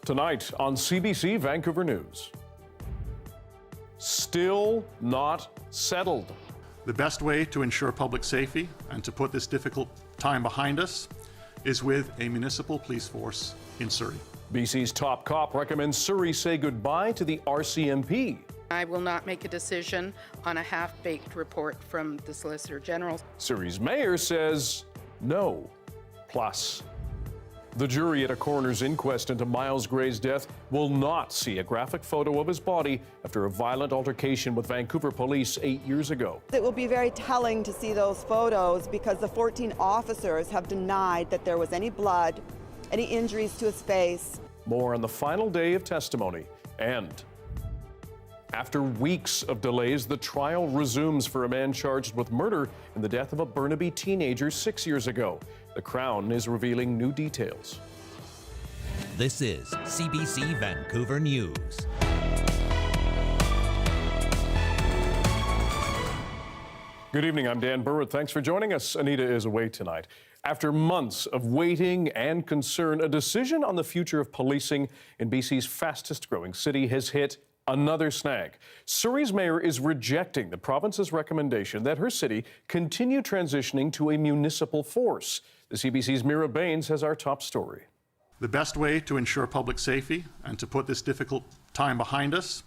Tonight on CBC Vancouver News. Still not settled. The best way to ensure public safety and to put this difficult time behind us is with a municipal police force in Surrey. BC's top cop recommends Surrey say goodbye to the RCMP. I will not make a decision on a half-baked report from the Solicitor General. Surrey's mayor says no. Plus, the jury at a coroner's inquest into Miles Gray's death will not see a graphic photo of his body after a violent altercation with Vancouver police 8 years ago. It will be very telling to see those photos because the 14 officers have denied that there was any blood, any injuries to his face. More on the final day of testimony. And after weeks of delays, the trial resumes for a man charged with murder in the death of a Burnaby teenager 6 years ago. The Crown is revealing new details. This is CBC Vancouver News. Good evening, I'm Dan Burritt. Thanks for joining us. Anita is away tonight. After months of waiting and concern, a decision on the future of policing in BC's fastest growing city has hit another snag. Surrey's mayor is rejecting the province's recommendation that her city continue transitioning to a municipal force. The CBC's Mira Baines has our top story. The best way to ensure public safety and to put this difficult time behind us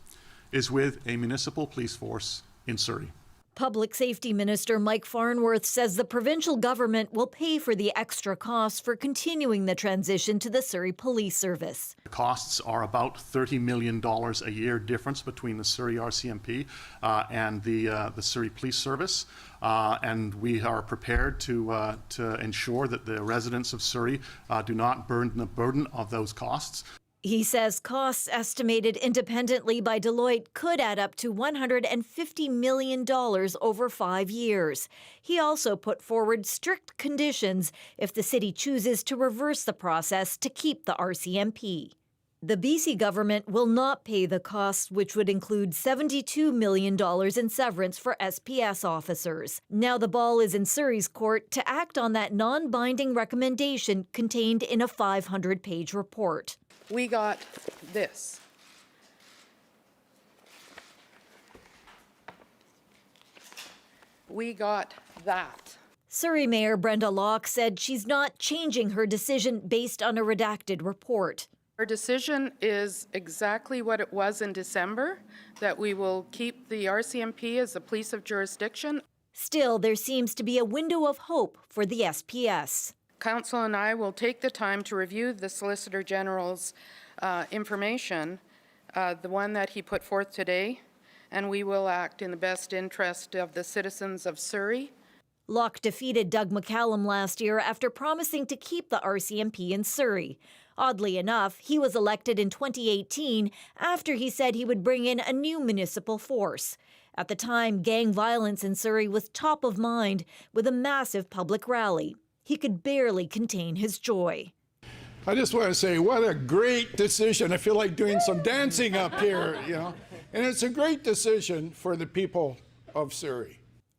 is with a municipal police force in Surrey. Public Safety Minister Mike Farnworth says the provincial government will pay for the extra costs for continuing the transition to the Surrey Police Service. The costs are about $30 million a year difference between the Surrey RCMP and the Surrey Police Service. And we are prepared to ensure that the residents of Surrey do not burden the burden of those costs. He says costs estimated independently by Deloitte could add up to $150 million over 5 years. He also put forward strict conditions if the city chooses to reverse the process to keep the RCMP. The BC government will not pay the costs, which would include $72 million in severance for SPS officers. Now the ball is in Surrey's court to act on that non-binding recommendation contained in a 500-page report. We got this. We got that. Surrey Mayor Brenda Locke said she's not changing her decision based on a redacted report. Our decision is exactly what it was in December, that we will keep the RCMP as the police of jurisdiction. Still, there seems to be a window of hope for the SPS. Council and I will take the time to review the Solicitor General's information, the one that he put forth today, and we will act in the best interest of the citizens of Surrey. Locke defeated Doug McCallum last year after promising to keep the RCMP in Surrey. Oddly enough, he was elected in 2018 after he said he would bring in a new municipal force. At the time, gang violence in Surrey was top of mind with a massive public rally. He could barely contain his joy. I just want to say, what a great decision. I feel like doing some dancing up here, you know. And it's a great decision for the people of Surrey.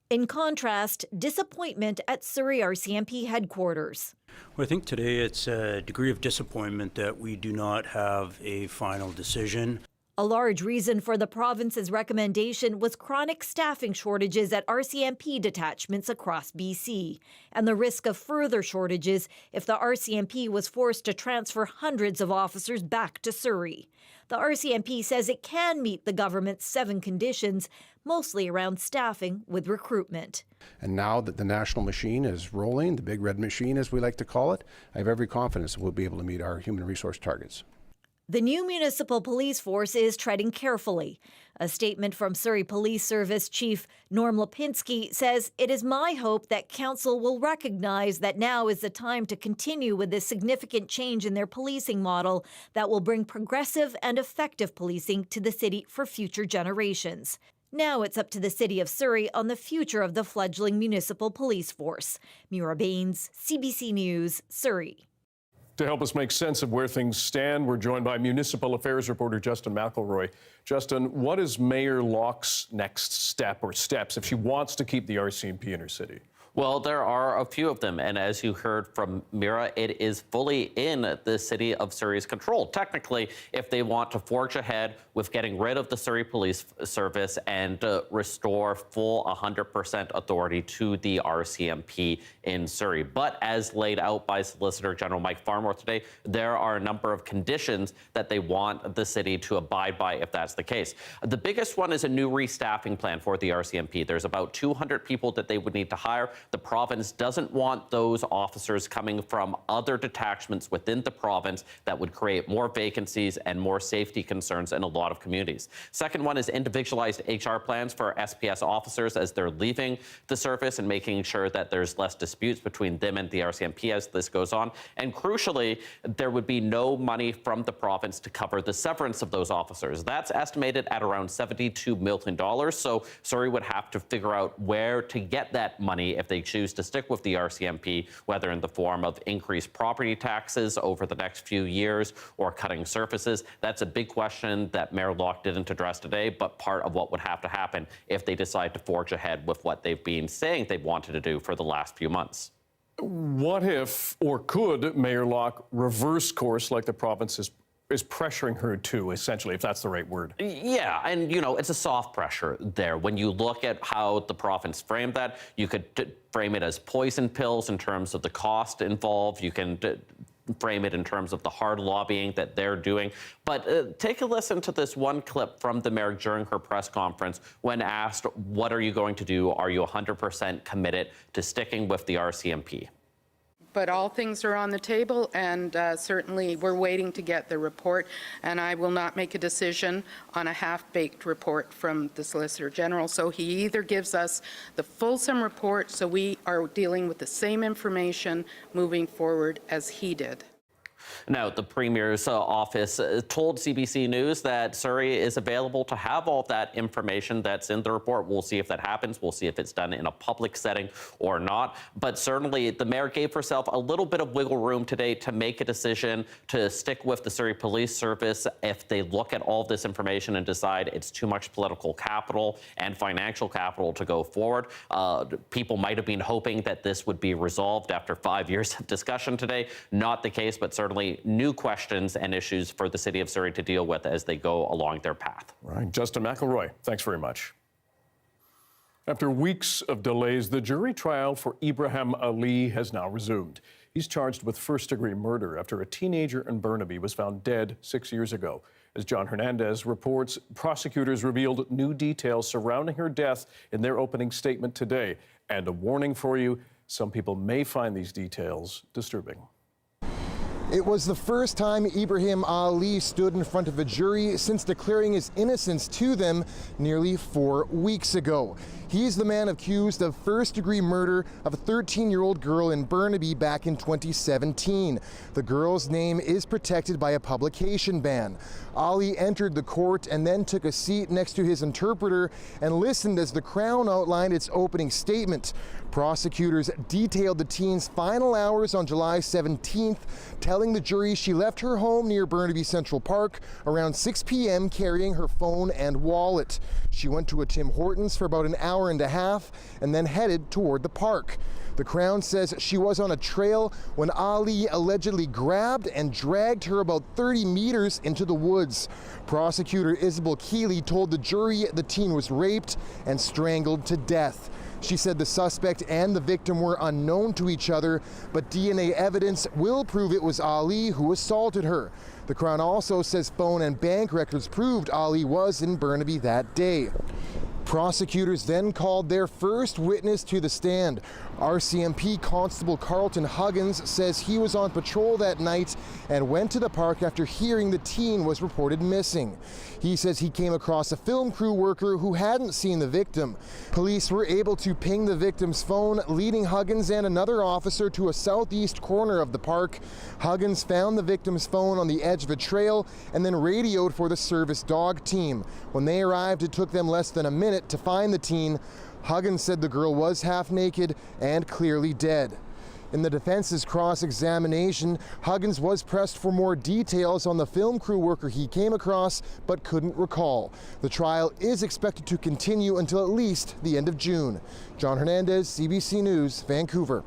In contrast, disappointment at Surrey RCMP headquarters. Well, I think today it's a degree of disappointment that we do not have a final decision. A large reason for the province's recommendation was chronic staffing shortages at RCMP detachments across BC, and the risk of further shortages if the RCMP was forced to transfer hundreds of officers back to Surrey. The RCMP says it can meet the government's 7 conditions, mostly around staffing with recruitment. And now that the national machine is rolling, the big red machine as we like to call it, I have every confidence that we'll be able to meet our human resource targets. The new municipal police force is treading carefully. A statement from Surrey Police Service Chief Norm Lipinski says, "It is my hope that Council will recognize that now is the time to continue with this significant change in their policing model that will bring progressive and effective policing to the city for future generations." Now it's up to the City of Surrey on the future of the fledgling municipal police force. Mira Baines, CBC News, Surrey. To help us make sense of where things stand, we're joined by Municipal Affairs reporter Justin McElroy. Justin, what is Mayor Locke's next step or steps if she wants to keep the RCMP in her city? Well, there are a few of them, and as you heard from Mira, it is fully in the city of Surrey's control. Technically, if they want to forge ahead with getting rid of the Surrey Police Service and restore full 100% authority to the RCMP in Surrey. But as laid out by Solicitor General Mike Farnworth today, there are a number of conditions that they want the city to abide by if that's the case. The biggest one is a new restaffing plan for the RCMP. There's about 200 people that they would need to hire. The province doesn't want those officers coming from other detachments within the province that would create more vacancies and more safety concerns in a lot of communities. Second one is individualized HR plans for SPS officers as they're leaving the service and making sure that there's less disputes between them and the RCMP as this goes on. And crucially, there would be no money from the province to cover the severance of those officers. That's estimated at around $72 million. So Surrey would have to figure out where to get that money if they choose to stick with the RCMP, whether in the form of increased property taxes over the next few years or cutting services. That's a big question that Mayor Locke didn't address today, but part of what would have to happen if they decide to forge ahead with what they've been saying they wanted to do for the last few months. What if, or could, Mayor Locke reverse course like the province is pressuring her to, essentially, if that's the right word? Yeah, and you know, it's a soft pressure there. When you look at how the province framed that, you could frame it as poison pills in terms of the cost involved. You can frame it in terms of the hard lobbying that they're doing. But take a listen to this one clip from the mayor during her press conference when asked, what are you going to do? Are you 100% committed to sticking with the RCMP? But all things are on the table, and certainly we're waiting to get the report, and I will not make a decision on a half-baked report from the Solicitor General. So he either gives us the fulsome report so we are dealing with the same information moving forward as he did. Now, the Premier's office told CBC News that Surrey is available to have all of that information that's in the report. We'll see if that happens. We'll see if it's done in a public setting or not. But certainly, the mayor gave herself a little bit of wiggle room today to make a decision to stick with the Surrey Police Service if they look at all of this information and decide it's too much political capital and financial capital to go forward. People might have been hoping that this would be resolved after 5 years of discussion today. Not the case, but certainly new questions and issues for the city of Surrey to deal with as they go along their path. Right. Justin McElroy, thanks very much. After weeks of delays, the jury trial for Ibraham Ali has now resumed. He's charged with first-degree murder after a teenager in Burnaby was found dead 6 years ago. As John Hernandez reports, prosecutors revealed new details surrounding her death in their opening statement today. And a warning for you, some people may find these details disturbing. It was the first time Ibraham Ali stood in front of a jury since declaring his innocence to them nearly 4 weeks ago. He's the man accused of first-degree murder of a 13-year-old girl in Burnaby back in 2017. The girl's name is protected by a publication ban. Ali entered the court and then took a seat next to his interpreter and listened as the Crown outlined its opening statement. Prosecutors detailed the teen's final hours on July 17th, telling the jury she left her home near Burnaby Central Park around 6 p.m. carrying her phone and wallet. She went to a Tim Hortons for about an hour and a half and then headed toward the park. The Crown says she was on a trail when Ali allegedly grabbed and dragged her about 30 meters into the woods. Prosecutor Isabel Keeley told the jury the teen was raped and strangled to death. She said the suspect and the victim were unknown to each other, but DNA evidence will prove it was Ali who assaulted her. The Crown also says phone and bank records proved Ali was in Burnaby that day. Prosecutors then called their first witness to the stand. RCMP Constable Carlton Huggins says he was on patrol that night and went to the park after hearing the teen was reported missing. He says he came across a film crew worker who hadn't seen the victim. Police were able to ping the victim's phone, leading Huggins and another officer to a southeast corner of the park. Huggins found the victim's phone on the edge of a trail and then radioed for the service dog team. When they arrived, it took them less than a minute to find the teen. Huggins said the girl was half naked and clearly dead. In the defense's cross-examination, Huggins was pressed for more details on the film crew worker he came across but couldn't recall. The trial is expected to continue until at least the end of June. John Hernandez, CBC News, Vancouver.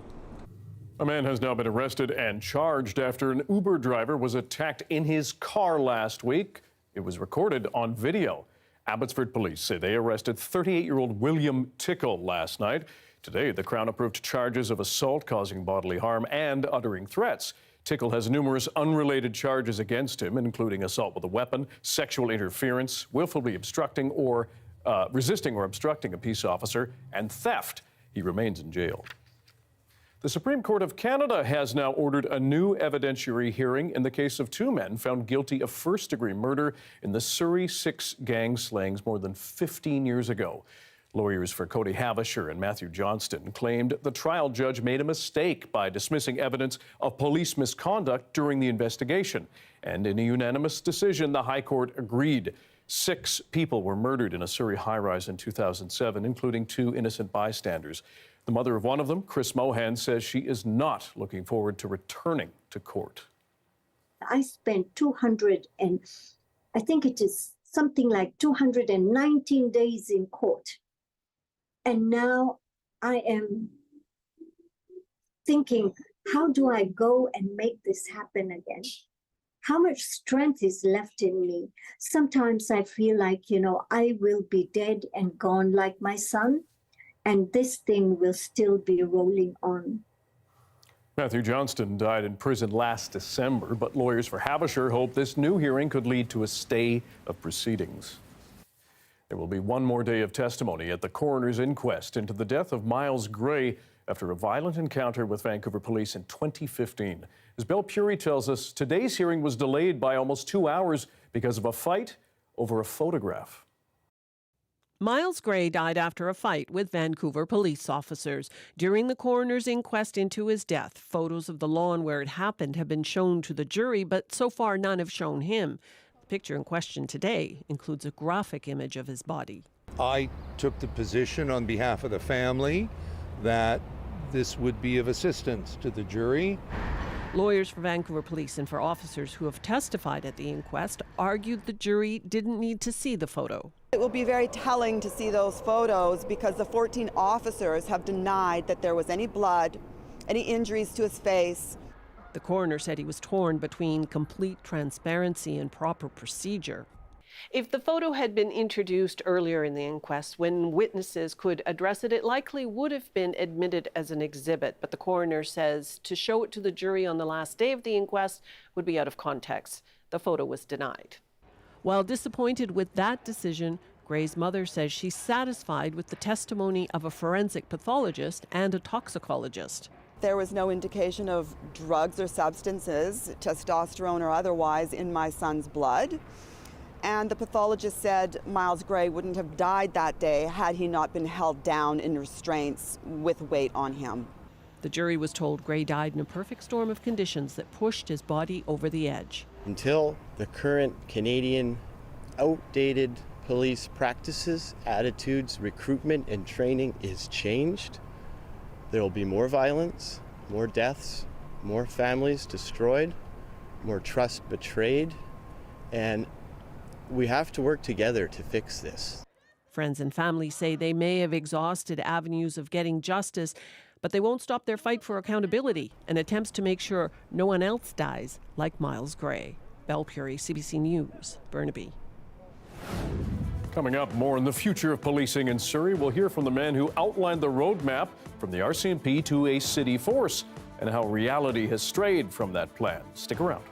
A man has now been arrested and charged after an Uber driver was attacked in his car last week. It was recorded on video. Abbotsford police say they arrested 38-year-old William Tickle last night. Today, the Crown approved charges of assault causing bodily harm and uttering threats. Tickle has numerous unrelated charges against him, including assault with a weapon, sexual interference, willfully obstructing or resisting or obstructing a peace officer, and theft. He remains in jail. The Supreme Court of Canada has now ordered a new evidentiary hearing in the case of two men found guilty of first-degree murder in the Surrey 6 gang slayings more than 15 years ago. Lawyers for Cody Havishar and Matthew Johnston claimed the trial judge made a mistake by dismissing evidence of police misconduct during the investigation. And in a unanimous decision, the High Court agreed. 6 people were murdered in a Surrey high-rise in 2007, including 2 innocent bystanders. The mother of one of them, Chris Mohan, says she is not looking forward to returning to court. I spent 219 days in court. And now I am thinking, how do I go and make this happen again? How much strength is left in me? Sometimes I feel like, I will be dead and gone like my son. And this thing will still be rolling on. Matthew Johnston died in prison last December, but lawyers for Havishar hope this new hearing could lead to a stay of proceedings. There will be one more day of testimony at the coroner's inquest into the death of Miles Gray after a violent encounter with Vancouver police in 2015. As Belle Puri tells us, today's hearing was delayed by almost 2 hours because of a fight over a photograph. Miles Gray died after a fight with Vancouver police officers. During the coroner's inquest into his death, photos of the lawn where it happened have been shown to the jury, but so far none have shown him. The picture in question today includes a graphic image of his body. I took the position on behalf of the family that this would be of assistance to the jury. Lawyers for Vancouver police and for officers who have testified at the inquest argued the jury didn't need to see the photo. It will be very telling to see those photos because the 14 officers have denied that there was any blood, any injuries to his face. The coroner said he was torn between complete transparency and proper procedure. If the photo had been introduced earlier in the inquest when witnesses could address it, it likely would have been admitted as an exhibit. But the coroner says to show it to the jury on the last day of the inquest would be out of context. The photo was denied. While disappointed with that decision, Gray's mother says she's satisfied with the testimony of a forensic pathologist and a toxicologist. There was no indication of drugs or substances, testosterone or otherwise, in my son's blood. And the pathologist said Miles Gray wouldn't have died that day had he not been held down in restraints with weight on him. The jury was told Gray died in a perfect storm of conditions that pushed his body over the edge. Until the current Canadian outdated police practices, attitudes, recruitment, and training is changed, there will be more violence, more deaths, more families destroyed, more trust betrayed, and we have to work together to fix this. Friends and family say they may have exhausted avenues of getting justice, but they won't stop their fight for accountability and attempts to make sure no one else dies like Miles Gray. Belle Puri, CBC News, Burnaby. Coming up, more on the future of policing in Surrey. We'll hear from the man who outlined the roadmap from the RCMP to a city force and how reality has strayed from that plan. Stick around.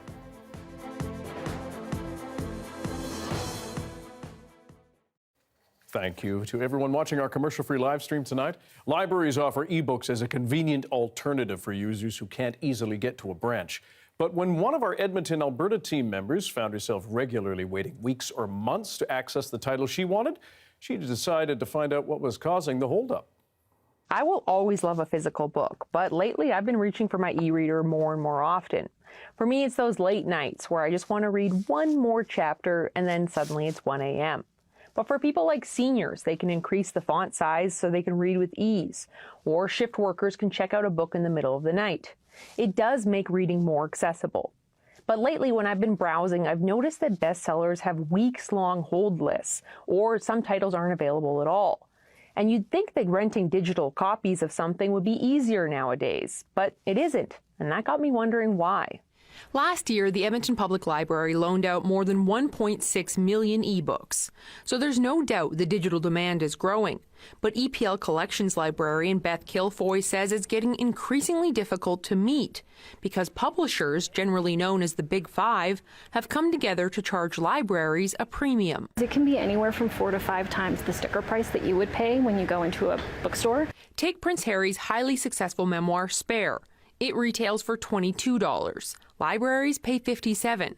Thank you to everyone watching our commercial-free live stream tonight. Libraries offer ebooks as a convenient alternative for users who can't easily get to a branch. But when one of our Edmonton, Alberta team members found herself regularly waiting weeks or months to access the title she wanted, she decided to find out what was causing the holdup. I will always love a physical book, but lately I've been reaching for my e-reader more and more often. For me, it's those late nights where I just want to read one more chapter and then suddenly it's 1 a.m. But for people like seniors, they can increase the font size so they can read with ease, or shift workers can check out a book in the middle of the night. It does make reading more accessible. But lately, when I've been browsing, I've noticed that bestsellers have weeks-long hold lists, or some titles aren't available at all. And you'd think that renting digital copies of something would be easier nowadays, but it isn't, and that got me wondering why. Last year, the Edmonton Public Library loaned out more than 1.6 million ebooks. So there's no doubt the digital demand is growing. But EPL Collections librarian Beth Kilfoy says it's getting increasingly difficult to meet because publishers, generally known as the Big Five, have come together to charge libraries a premium. It can be anywhere from 4 to 5 times the sticker price that you would pay when you go into a bookstore. Take Prince Harry's highly successful memoir, Spare. It retails for $22. Libraries pay $57.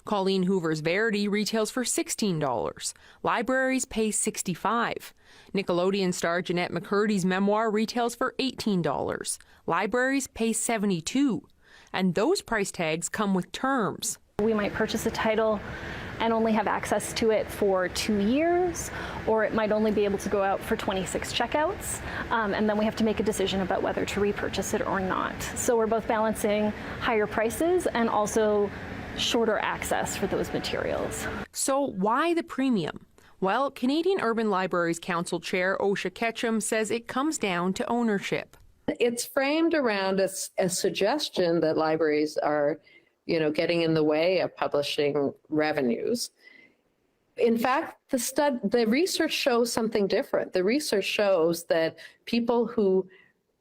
Colleen Hoover's Verity retails for $16. Libraries pay $65. Nickelodeon star Jeanette McCurdy's memoir retails for $18. Libraries pay $72. And those price tags come with terms. We might purchase a title and only have access to it for 2 years, or it might only be able to go out for 26 checkouts, and then we have to make a decision about whether to repurchase it or not. So we're both balancing higher prices and also shorter access for those materials. So why the premium? Well, Canadian Urban Libraries Council Chair Osha Ketchum says it comes down to ownership. It's framed around a suggestion that libraries are getting in the way of publishing revenues. In fact, the research shows something different. The research shows that people who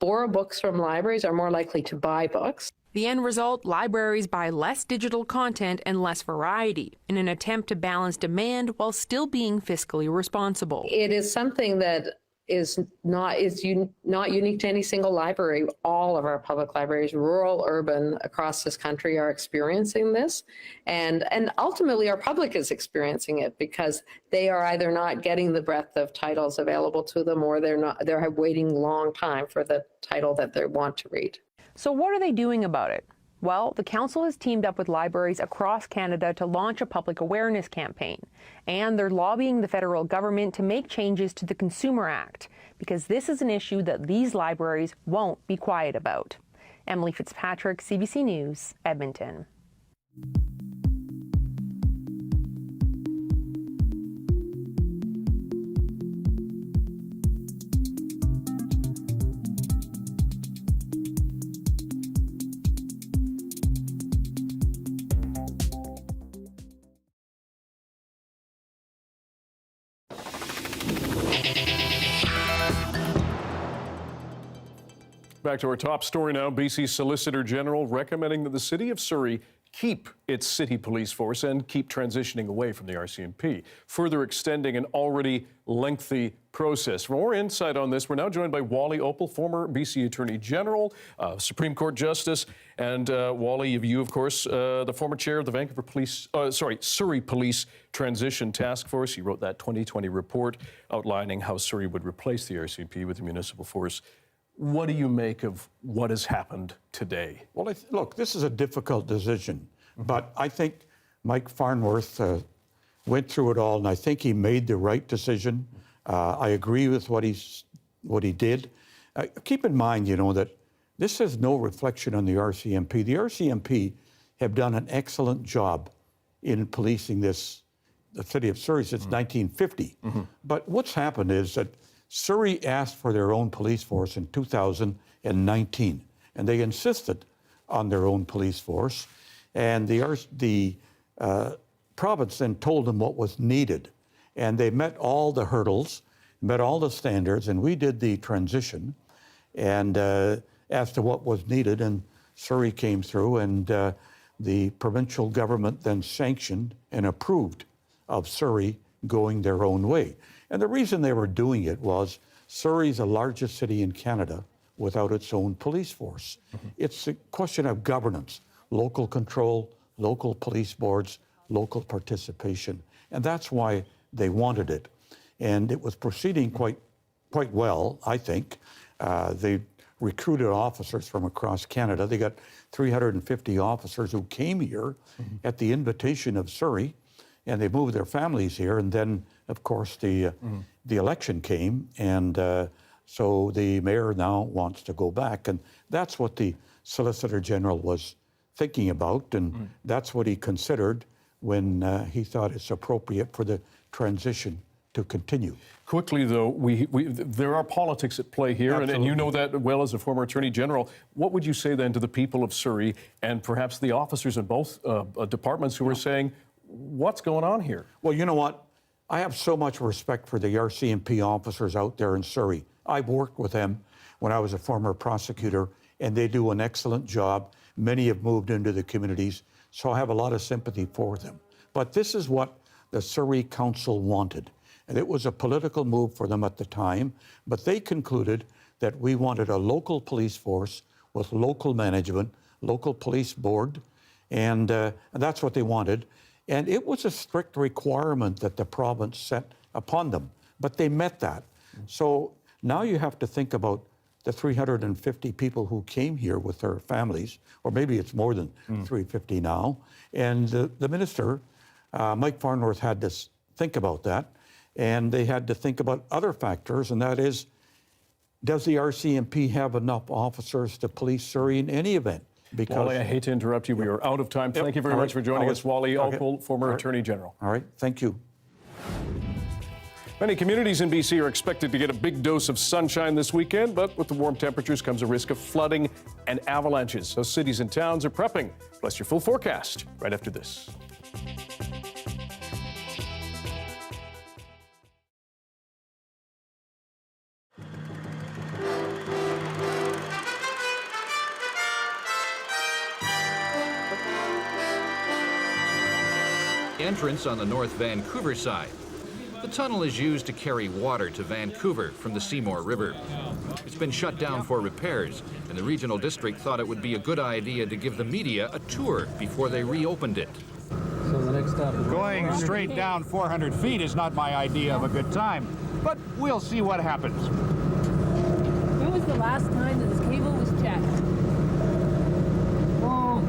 borrow books from libraries are more likely to buy books. The end result, libraries buy less digital content and less variety in an attempt to balance demand while still being fiscally responsible. It is something that is not unique to any single library. All of our public libraries, rural, urban, across this country, are experiencing this, and ultimately our public is experiencing it because they are either not getting the breadth of titles available to them, or they're waiting a long time for the title that they want to read. So what are they doing about it? Well, the Council has teamed up with libraries across Canada to launch a public awareness campaign, and they're lobbying the federal government to make changes to the Consumer Act, because this is an issue that these libraries won't be quiet about. Emily Fitzpatrick, CBC News, Edmonton. Back to our top story now. BC Solicitor General recommending that the City of Surrey keep its city police force and keep transitioning away from the RCMP, further extending an already lengthy process. For more insight on this, we're now joined by Wally Oppal, former BC Attorney General, Supreme Court Justice, and Wally, you, of course, the former chair of the Surrey Police Transition Task Force. You wrote that 2020 report outlining how Surrey would replace the RCMP with a municipal force. What do you make of what has happened today? Well, look, this is a difficult decision, but I think Mike Farnworth went through it all, and I think he made the right decision. I agree with what he did. Keep in mind, that this is no reflection on the RCMP. The RCMP have done an excellent job in policing the city of Surrey since 1950. But what's happened is that Surrey asked for their own police force in 2019, and they insisted on their own police force. And the province then told them what was needed. And they met all the hurdles, met all the standards, and we did the transition and as to what was needed. And Surrey came through, and the provincial government then sanctioned and approved of Surrey going their own way. And the reason they were doing it was Surrey's the largest city in Canada without its own police force. It's a question of governance, local control, local police boards, local participation. And that's why they wanted it. And it was proceeding quite well, I think. They recruited officers from across Canada. They got 350 officers who came here at the invitation of Surrey, and they moved their families here, and then of course, the election came, and so the mayor now wants to go back, and that's what the Solicitor General was thinking about, and that's what he considered when he thought it's appropriate for the transition to continue. Quickly, though, there are politics at play here, and you know that well as a former Attorney General. What would you say then to the people of Surrey and perhaps the officers in both departments who are saying, what's going on here? Well, you know what? I have so much respect for the RCMP officers out there in Surrey. I've worked with them when I was a former prosecutor, and they do an excellent job. Many have moved into the communities, so I have a lot of sympathy for them. But this is what the Surrey Council wanted. And it was a political move for them at the time, but they concluded that we wanted a local police force with local management, local police board, and that's what they wanted. And it was a strict requirement that the province set upon them, but they met that. So now you have to think about the 350 people who came here with their families, or maybe it's more than 350 now. And the minister, Mike Farnworth, had to think about that. And they had to think about other factors, and that is, does the RCMP have enough officers to police Surrey in any event? Because Wally, I hate to interrupt you. We are out of time. Thank you very much for joining us, Wally Oppal, former Attorney General. All right, thank you. Many communities in BC are expected to get a big dose of sunshine this weekend, but with the warm temperatures comes a risk of flooding and avalanches. So cities and towns are prepping. Plus your full forecast right after this. Entrance on the North Vancouver side. The tunnel is used to carry water to Vancouver from the Seymour River. It's been shut down for repairs, and the regional district thought it would be a good idea to give the media a tour before they reopened it. So the next stop is going straight down 400 feet is not my idea of a good time, but we'll see what happens. When was the last time that this cable was checked? Oh,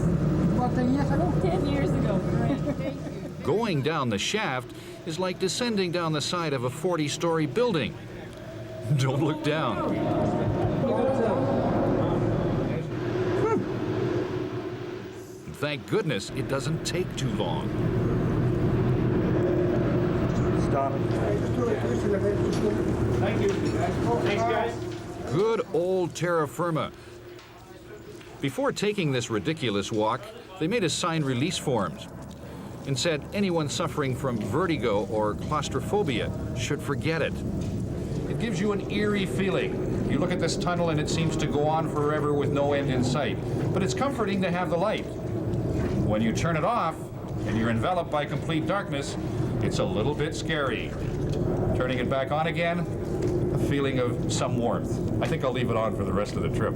about 10 years ago. 10 years ago, great, thank you. Going down the shaft is like descending down the side of a 40-story building. Don't look down. Thank goodness it doesn't take too long. Stop. Thank you. Thanks, guys. Good old terra firma. Before taking this ridiculous walk, they made us sign release forms and said anyone suffering from vertigo or claustrophobia should forget it. It gives you an eerie feeling. You look at this tunnel and it seems to go on forever with no end in sight. But it's comforting to have the light. When you turn it off and you're enveloped by complete darkness, it's a little bit scary. Turning it back on again, a feeling of some warmth. I think I'll leave it on for the rest of the trip.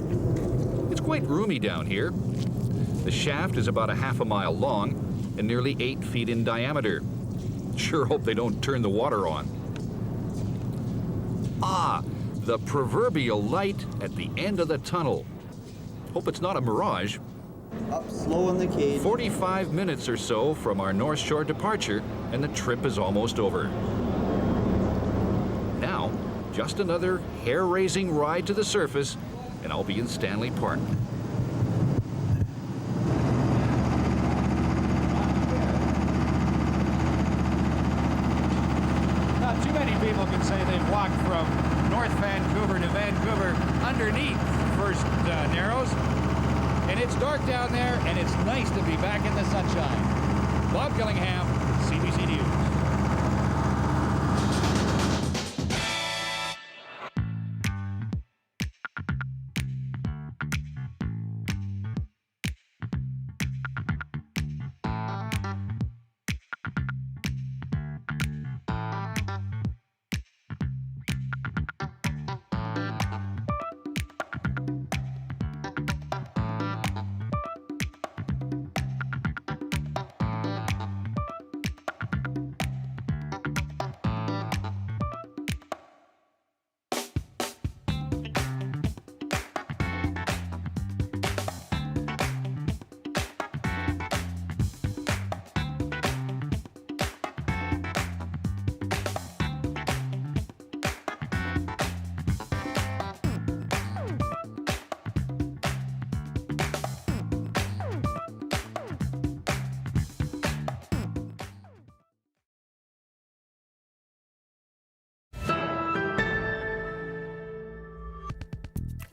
It's quite roomy down here. The shaft is about a half a mile long and nearly 8 feet in diameter. Sure hope they don't turn the water on. Ah, the proverbial light at the end of the tunnel. Hope it's not a mirage. Up slow in the cage. 45 minutes or so from our North Shore departure, and the trip is almost over. Now, just another hair-raising ride to the surface, and I'll be in Stanley Park. Not too many people can say they've walked from North Vancouver to Vancouver underneath First Narrows. And it's dark down there, and it's nice to be back in the sunshine. Bob Gillingham, CBC News.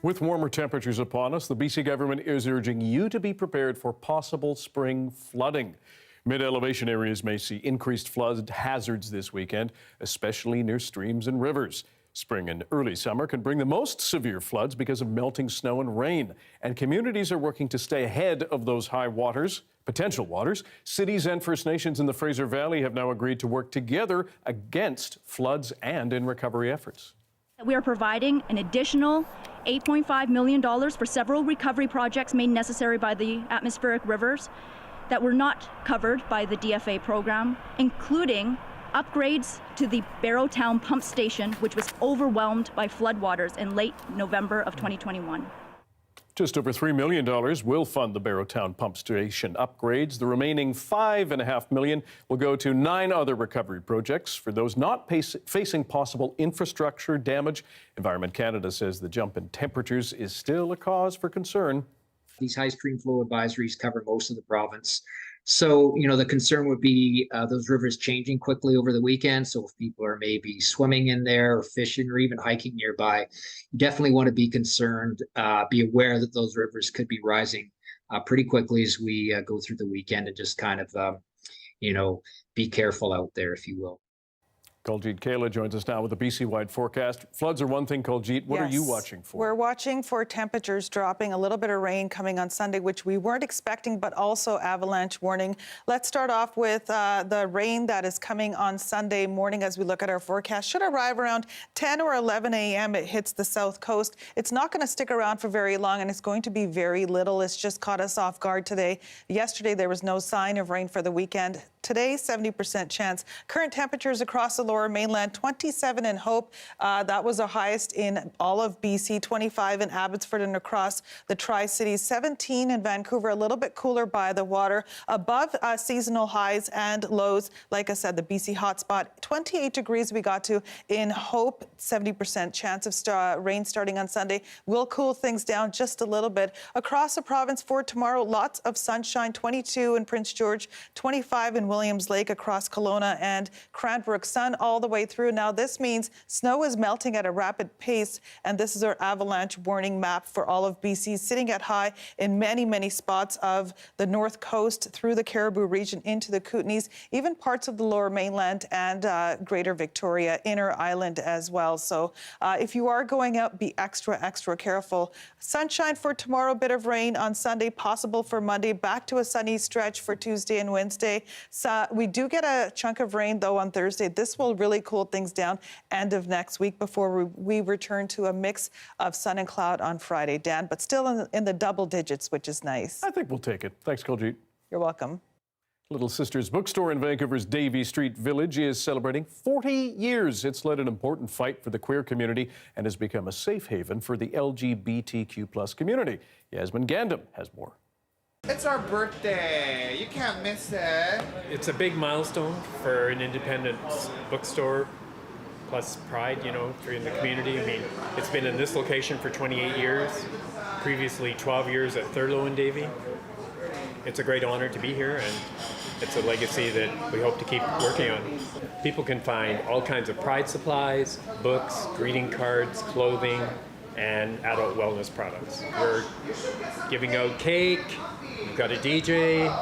With warmer temperatures upon us, the BC government is urging you to be prepared for possible spring flooding. Mid-elevation areas may see increased flood hazards this weekend, especially near streams and rivers. Spring and early summer can bring the most severe floods because of melting snow and rain, and communities are working to stay ahead of those high waters, potential waters. Cities and First Nations in the Fraser Valley have now agreed to work together against floods and in recovery efforts. We are providing an additional $8.5 million for several recovery projects made necessary by the atmospheric rivers that were not covered by the DFA program, including upgrades to the Barrowtown pump station, which was overwhelmed by floodwaters in late November of 2021. Just over $3 million will fund the Barrowtown pump station upgrades. The remaining $5.5 million will go to 9 other recovery projects for those not facing possible infrastructure damage. Environment Canada says the jump in temperatures is still a cause for concern. These high stream flow advisories cover most of the province. So, the concern would be those rivers changing quickly over the weekend. So if people are maybe swimming in there or fishing or even hiking nearby, you definitely want to be concerned, be aware that those rivers could be rising pretty quickly as we go through the weekend, and just kind of, be careful out there, if you will. Kuljeet Kaila joins us now with a BC-wide forecast. Floods are one thing, Kuljeet. What are you watching for? We're watching for temperatures dropping, a little bit of rain coming on Sunday, which we weren't expecting, but also avalanche warning. Let's start off with the rain that is coming on Sunday morning as we look at our forecast. Should arrive around 10 or 11 a.m. It hits the south coast. It's not going to stick around for very long, and it's going to be very little. It's just caught us off guard today. Yesterday, there was no sign of rain for the weekend. Today, 70% chance. Current temperatures across the lower mainland, 27 in Hope. That was the highest in all of BC, 25 in Abbotsford and across the Tri-Cities, 17 in Vancouver, a little bit cooler by the water, above seasonal highs and lows. Like I said, the BC hotspot, 28 degrees we got to in Hope, 70% chance of rain starting on Sunday. Will cool things down just a little bit. Across the province for tomorrow, lots of sunshine, 22 in Prince George, 25 in Williams Lake, across Kelowna and Cranbrook. Sun all the way through. Now this means snow is melting at a rapid pace, and this is our avalanche warning map for all of BC, sitting at high in many, many spots of the north coast through the Cariboo region into the Kootenays, even parts of the lower mainland and Greater Victoria, Inner Island as well. So if you are going out, be extra careful. Sunshine for tomorrow, bit of rain on Sunday, possible for Monday, back to a sunny stretch for Tuesday and Wednesday. So we do get a chunk of rain, though, on Thursday. This will really cool things down end of next week before we return to a mix of sun and cloud on Friday, Dan, but still in the double digits, which is nice. I think we'll take it. Thanks, Kuljeet. You're welcome. Little Sisters Bookstore in Vancouver's Davie Street Village is celebrating 40 years. It's led an important fight for the queer community and has become a safe haven for the LGBTQ+ community. Yasmin Gandam has more. It's our birthday. You can't miss it. It's a big milestone for an independent bookstore, plus pride, for in the community. I mean, it's been in this location for 28 years, previously 12 years at Thurlow and Davie. It's a great honor to be here, and it's a legacy that we hope to keep working on. People can find all kinds of pride supplies, books, greeting cards, clothing, and adult wellness products. We're giving out cake, we've got a DJ,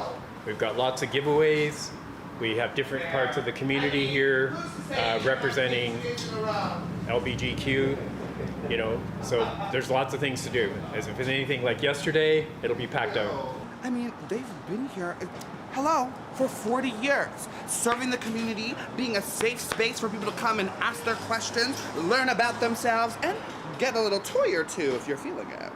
we've got lots of giveaways. We have different parts of the community here representing LBGQ, so there's lots of things to do. As if it's anything like yesterday, it'll be packed out. I mean, they've been here, for 40 years, serving the community, being a safe space for people to come and ask their questions, learn about themselves, and get a little toy or two if you're feeling it.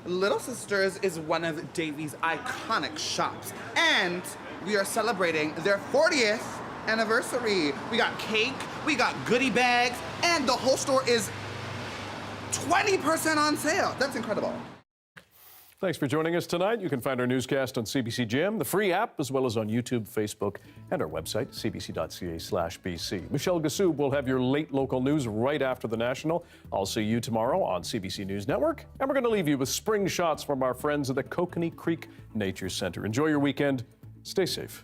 Little Sisters is one of Davie's iconic shops, and we are celebrating their 40th anniversary. We got cake, we got goodie bags, and the whole store is 20% on sale. That's incredible. Thanks for joining us tonight. You can find our newscast on CBC Gem, the free app, as well as on YouTube, Facebook, and our website, cbc.ca/BC. Michelle Gassoub will have your late local news right after the national. I'll see you tomorrow on CBC News Network. And we're going to leave you with spring shots from our friends at the Kokanee Creek Nature Center. Enjoy your weekend. Stay safe.